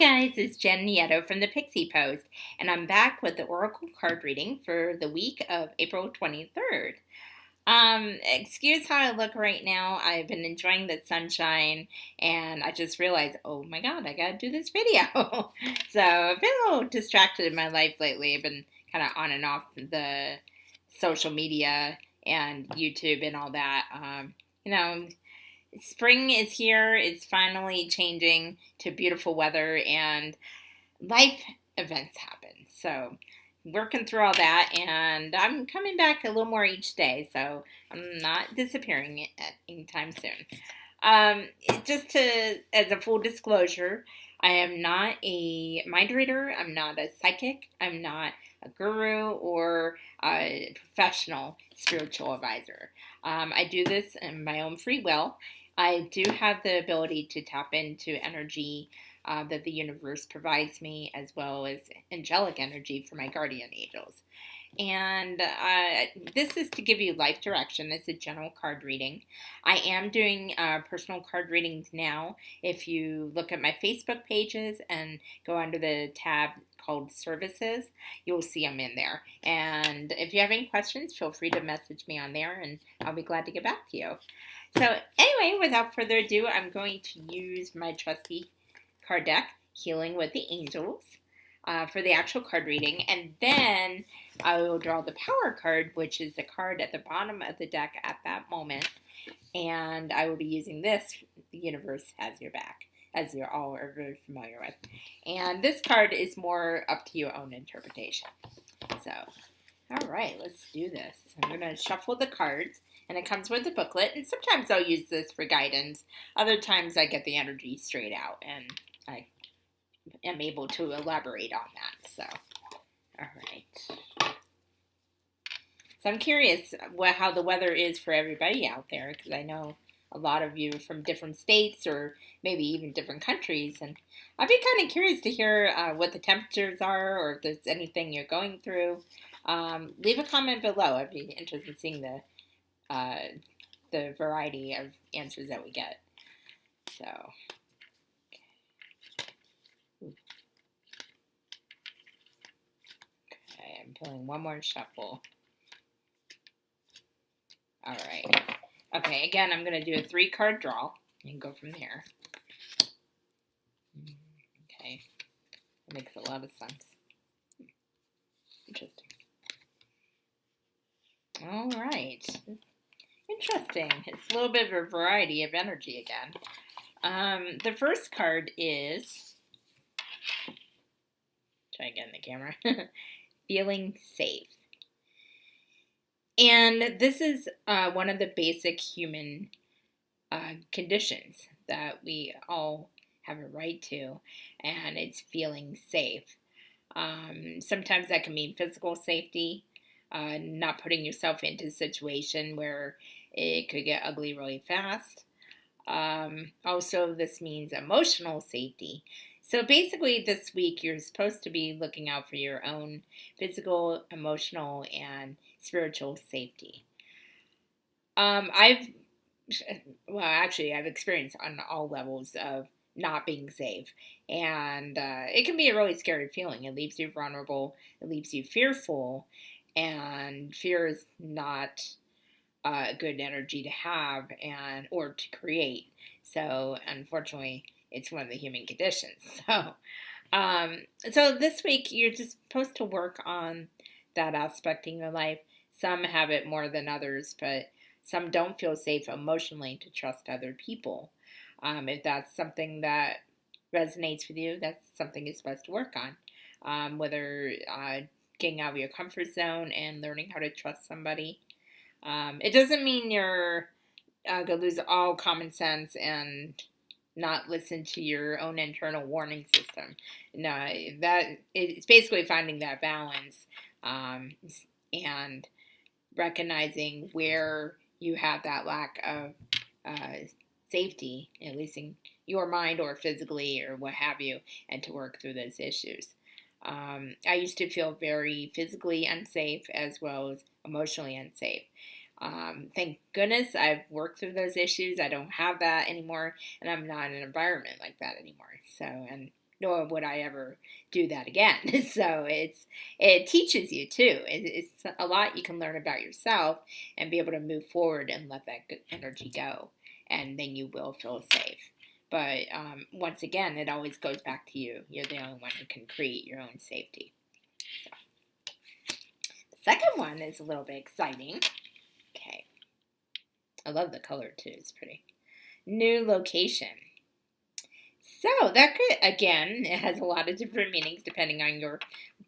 guys, it's Jen Nieto from the Pixie Post, and I'm back with the Oracle card reading for the week of April 23rd. Excuse how I look right now. I've been enjoying the sunshine, and I just realized, oh my god, I gotta do this video. So I've been a little distracted in my life lately. I've been kind of on and off the social media and YouTube and all that. Spring is here. It's finally changing to beautiful weather, and life events happen. So working through all that, and I'm coming back a little more each day, so I'm not disappearing anytime soon. As a full disclosure, I am not a mind reader. I'm not a psychic. I'm not a guru or a professional spiritual advisor. I do this in my own free will. I do have the ability to tap into energy that the universe provides me, as well as angelic energy for my guardian angels. And this is to give you life direction. It's a general card reading. I am doing personal card readings now. If you look at my Facebook pages and go under the tab called Services, you'll see them in there. And if you have any questions, feel free to message me on there, and I'll be glad to get back to you. So anyway, without further ado, I'm going to use my trusty card deck, Healing with the Angels, for the actual card reading. And then I will draw the power card, which is the card at the bottom of the deck at that moment. And I will be using this, The Universe Has Your Back, as you all are very familiar with. And this card is more up to your own interpretation. So, all right, let's do this. I'm going to shuffle the cards. And it comes with a booklet, and sometimes I'll use this for guidance. Other times I get the energy straight out, and I am able to elaborate on that. So, all right. So I'm curious how the weather is for everybody out there, because I know a lot of you from different states or maybe even different countries. And I'd be kind of curious to hear what the temperatures are, or if there's anything you're going through. Leave a comment below. I'd be interested in seeing the variety of answers that we get. So, okay, I'm pulling one more shuffle. All right. Okay, again, I'm going to do a 3-card draw and go from there. Okay, that makes a lot of sense. Interesting. All right. Interesting. It's a little bit of a variety of energy again. The first card is, try again the camera, feeling safe. And this is one of the basic human conditions that we all have a right to, and it's feeling safe. Sometimes that can mean physical safety, not putting yourself into a situation where it could get ugly really fast. Also, this means emotional safety. So basically this week you're supposed to be looking out for your own physical, emotional, and spiritual safety. I've experienced on all levels of not being safe. And it can be a really scary feeling. It leaves you vulnerable. It leaves you fearful. And fear is not a good energy to have or to create. So unfortunately, it's one of the human conditions. So this week you're just supposed to work on that aspect in your life. Some have it more than others, but some don't feel safe emotionally to trust other people. If that's something that resonates with you, that's something you're supposed to work on. Whether getting out of your comfort zone and learning how to trust somebody. It doesn't mean you're going to lose all common sense and not listen to your own internal warning system. No, it's basically finding that balance and recognizing where you have that lack of safety, at least in your mind or physically or what have you, and to work through those issues. I used to feel very physically unsafe as well as emotionally unsafe. Thank goodness I've worked through those issues. I don't have that anymore, and I'm not in an environment like that anymore. So, and nor would I ever do that again. So it teaches you too. It's a lot you can learn about yourself and be able to move forward and let that good energy go, and then you will feel safe. But once again, it always goes back to you. You're the only one who can create your own safety. So, the second one is a little bit exciting. Okay. I love the color too. It's pretty. New location. So that could, again, it has a lot of different meanings depending on your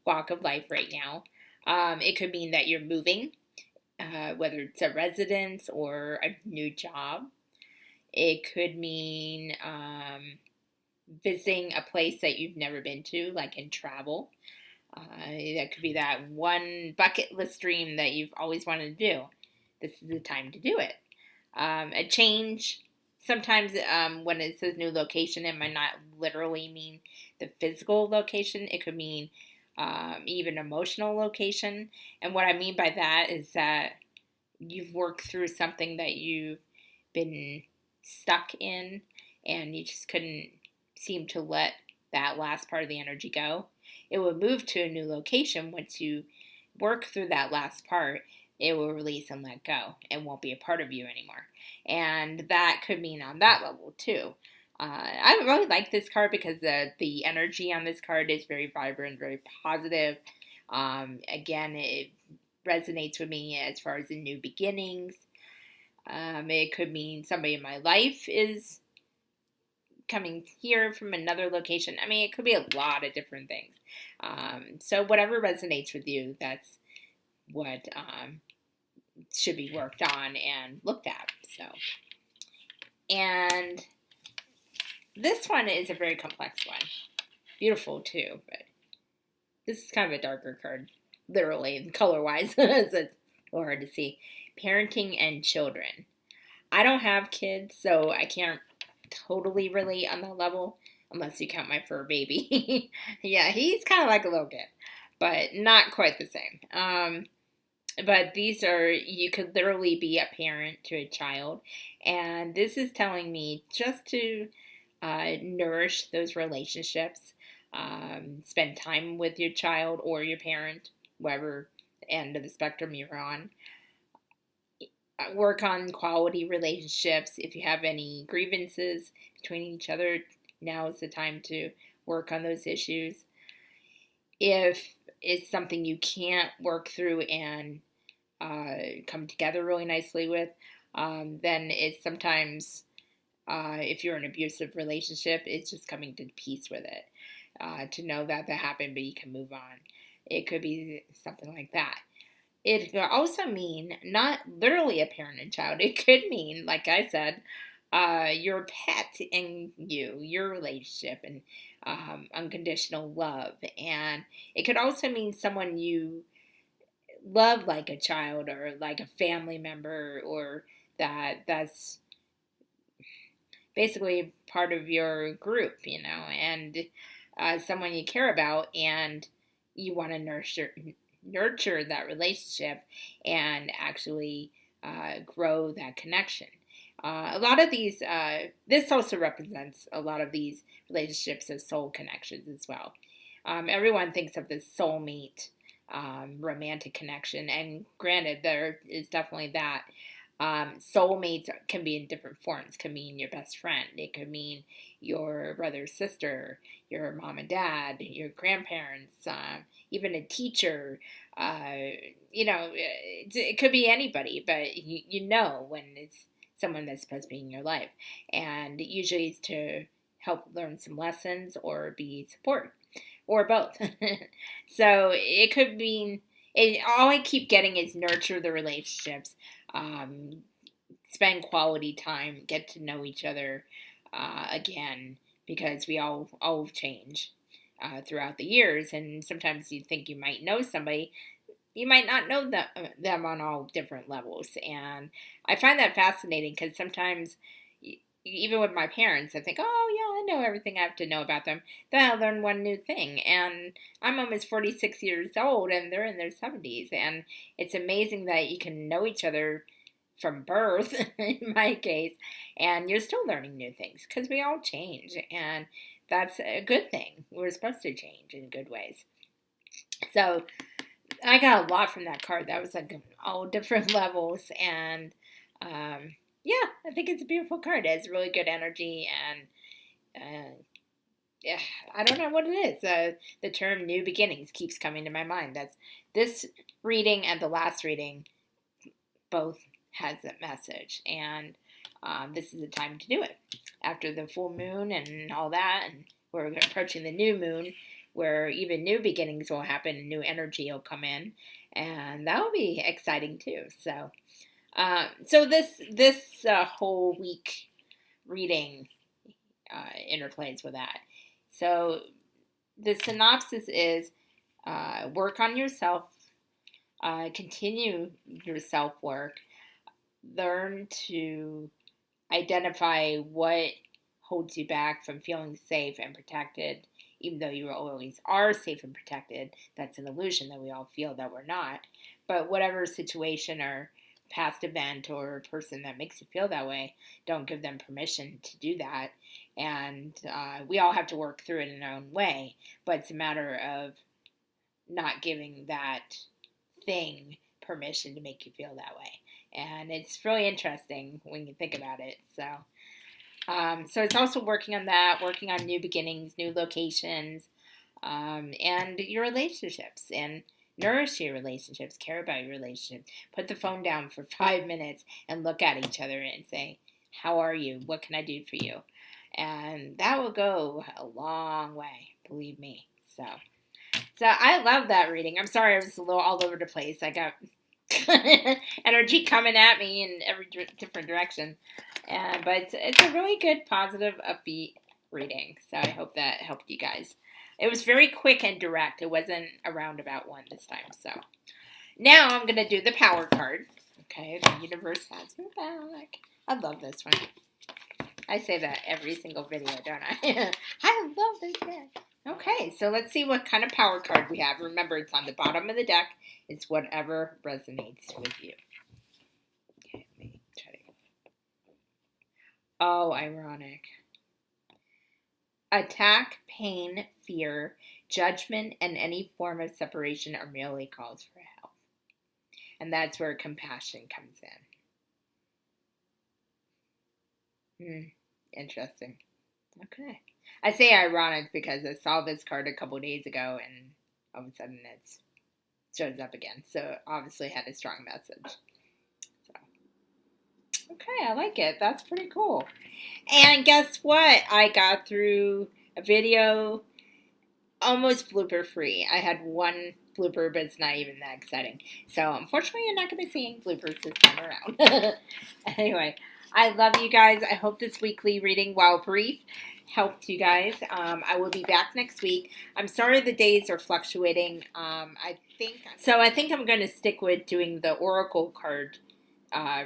walk of life right now. It could mean that you're moving, whether it's a residence or a new job. It could mean visiting a place that you've never been to, like in travel. That could be that one bucket list dream that you've always wanted to do. This is the time to do it. A change. Sometimes when it says new location, it might not literally mean the physical location. It could mean even emotional location. And what I mean by that is that you've worked through something that you've been stuck in, and you just couldn't seem to let that last part of the energy go. It will move to a new location once you work through that last part. It will release and let go. It won't be a part of you anymore. And that could mean on that level too. I really like this card because the energy on this card is very vibrant, very positive. Again, it resonates with me as far as the new beginnings. It could mean somebody in my life is coming here from another location. I mean, it could be a lot of different things. So whatever resonates with you, that's what should be worked on and looked at. So, and this one is a very complex one. Beautiful too, but this is kind of a darker card, literally, color-wise. So it's a little hard to see. Parenting and children. I don't have kids, so I can't totally relate on that level, unless you count my fur baby. Yeah, he's kind of like a little kid, but not quite the same. But these are, you could literally be a parent to a child, and this is telling me just to nourish those relationships, spend time with your child or your parent, whatever end of the spectrum you're on. Work on quality relationships. If you have any grievances between each other, now is the time to work on those issues. If it's something you can't work through and come together really nicely with, then it's sometimes, if you're in an abusive relationship, it's just coming to peace with it, to know that that happened, but you can move on. It could be something like that. It could also mean not literally a parent and child. It could mean, like I said, your pet and your relationship, and unconditional love. And it could also mean someone you love like a child or like a family member, or that's basically part of your group, and someone you care about, and you want to nurture that relationship and actually grow that connection. A lot of these, this also represents a lot of these relationships as soul connections as well. Everyone thinks of this soulmate romantic connection, and granted, there is definitely that. Soulmates can be in different forms. Could mean your best friend. It could mean your brother, sister, your mom and dad, your grandparents, even a teacher. It could be anybody, but you know when it's someone that's supposed to be in your life. And usually it's to help learn some lessons or be support, or both. So it could mean, all I keep getting is nurture the relationships, spend quality time, get to know each other again, because we all change throughout the years, and sometimes you think you might know somebody, you might not know them on all different levels. And I find that fascinating, because sometimes, even with my parents, I think, oh yeah, I know everything I have to know about them. Then I learn one new thing, and I'm almost 46 years old, and they're in their 70s, and it's amazing that you can know each other from birth, in my case, and you're still learning new things, because we all change, and that's a good thing. We're supposed to change in good ways. So I got a lot from that card. That was like all different levels. And yeah, I think it's a beautiful card. It has really good energy. And yeah, I don't know what it is. The term new beginnings keeps coming to my mind. That's this reading and the last reading both has that message. And this is the time to do it. After the full moon and all that, and we're approaching the new moon, where even new beginnings will happen and new energy will come in, and that will be exciting too. So, this whole week reading interplays with that. So, the synopsis is work on yourself, continue your self work, learn to identify what holds you back from feeling safe and protected, even though you always are safe and protected. That's an illusion that we all feel that we're not. But whatever situation or past event or person that makes you feel that way, don't give them permission to do that. And we all have to work through it in our own way, but it's a matter of not giving that thing permission to make you feel that way. And it's really interesting when you think about it. So it's also working on that, working on new beginnings, new locations, and your relationships, and nourish your relationships, care about your relationships. Put the phone down for 5 minutes and look at each other and say, how are you? What can I do for you? And that will go a long way, believe me. So I love that reading. I'm sorry I was a little all over the place. I got energy coming at me in every different direction. But it's a really good, positive, upbeat reading. So I hope that helped you guys. It was very quick and direct. It wasn't a roundabout one this time. So now I'm going to do the power card. Okay, the universe has your back. I love this one. I say that every single video, don't I? I love this deck. Okay, so let's see what kind of power card we have. Remember, it's on the bottom of the deck. It's whatever resonates with you. Okay, let me try to... Oh, ironic. Attack, pain, fear, judgment, and any form of separation are merely calls for help. And that's where compassion comes in. Interesting. Okay. I say ironic because I saw this card a couple days ago and all of a sudden it shows up again. So obviously it had a strong message. So, okay, I like it. That's pretty cool. And guess what? I got through a video almost blooper free. I had one blooper, but it's not even that exciting. So unfortunately, you're not going to be seeing bloopers this time around. Anyway, I love you guys. I hope this weekly reading, while brief, helped you guys. I will be back next week. I'm sorry the days are fluctuating. I think I'm going to stick with doing the oracle card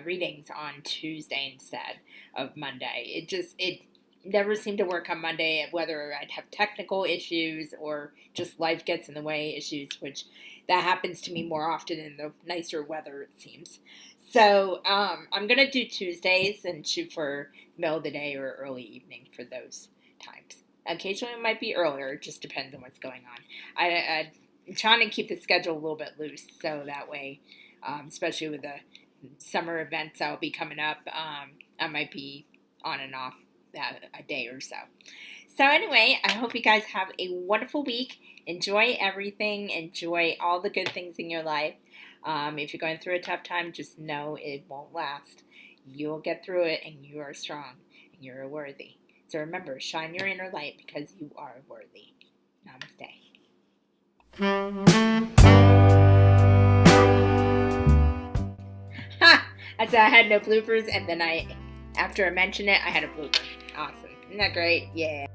readings on Tuesday instead of Monday. It never seemed to work on Monday, whether I'd have technical issues or just life gets in the way issues, which that happens to me more often in the nicer weather, it seems. So I'm going to do Tuesdays and shoot for middle of the day or early evening for those times. Occasionally it might be earlier. It just depends on what's going on. I'm trying to keep the schedule a little bit loose so that way, especially with the summer events that will be coming up, I might be on and off a day or so. So anyway, I hope you guys have a wonderful week. Enjoy everything. Enjoy all the good things in your life. If you're going through a tough time, just know it won't last. You'll get through it, and you are strong, and you're worthy. So remember, shine your inner light because you are worthy. Namaste. Ha! I said I had no bloopers, and then after I mentioned it, I had a blooper. Awesome. Isn't that great? Yeah.